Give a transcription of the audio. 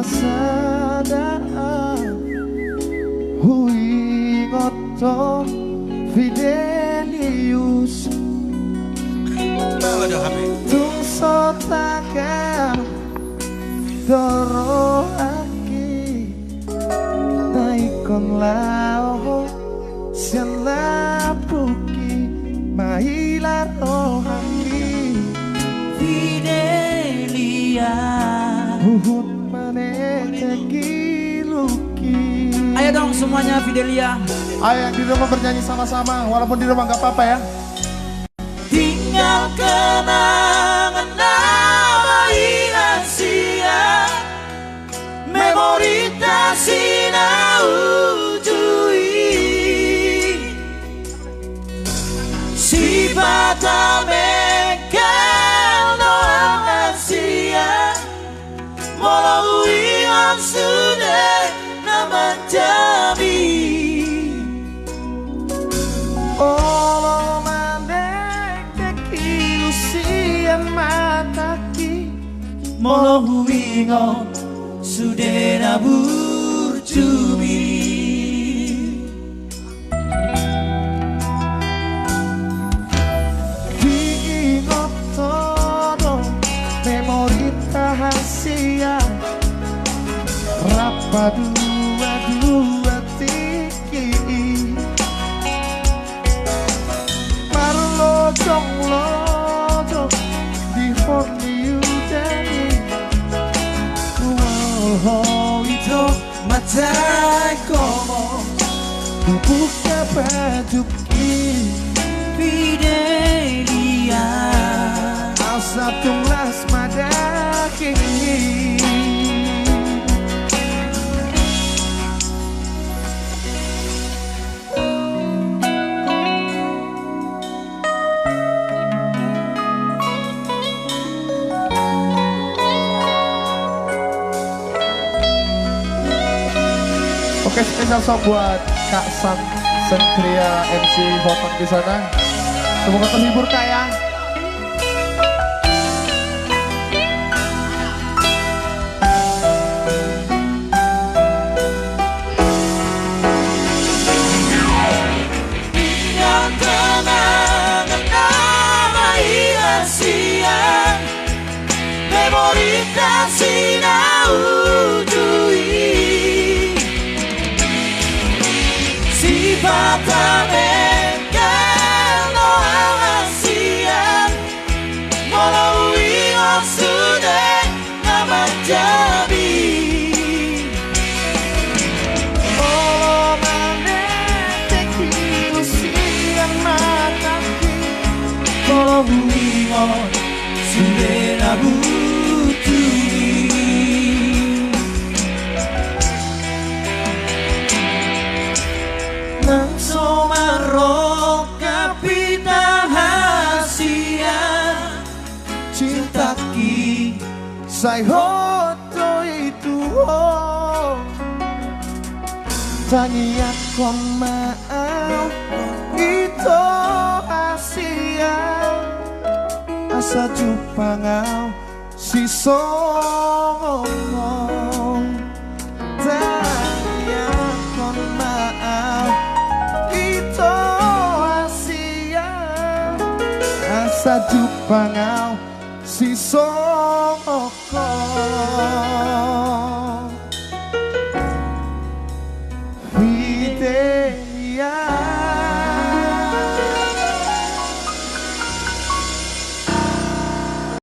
sasada hui ngoto Fidelius tung sotaka doro aki naikon lao sian lapuki mahila rohaki Fidelia Uhud maneteki luki. Ayo dong semuanya Fidelia. Ayo yang di rumah bernyanyi sama-sama, walaupun di rumah gak apa-apa ya. Tinggal kenangan nama Inasia memori tak sinau si bata mekal doang Asia walau ingat sudah nama jami Olo mandek teki usian mataki walau ingat sudah nabur jumi diingat todo memori rahasia Rapa dua tiki Marlo jong lojo di honi udani Wow itu matai komo buka bajuki Fidelia Asa tunglas madaki Oke, spesial song buat Kak Sam Sentria MC Hotak di sana. Semoga terhibur Kak ya. yang kenangan nama Inasia memori tak sinau Bata mekal doang Asia walau ingat sudah nama jami Olo maneteki usian mataki walau ingat sudah nabur jumi nang somaro kapita hasia cintaki say hoto itu tangi akon maaf itu Asia asa jupangau si songong tangi akon maaf itu Asia asa jupangau si songong Fidel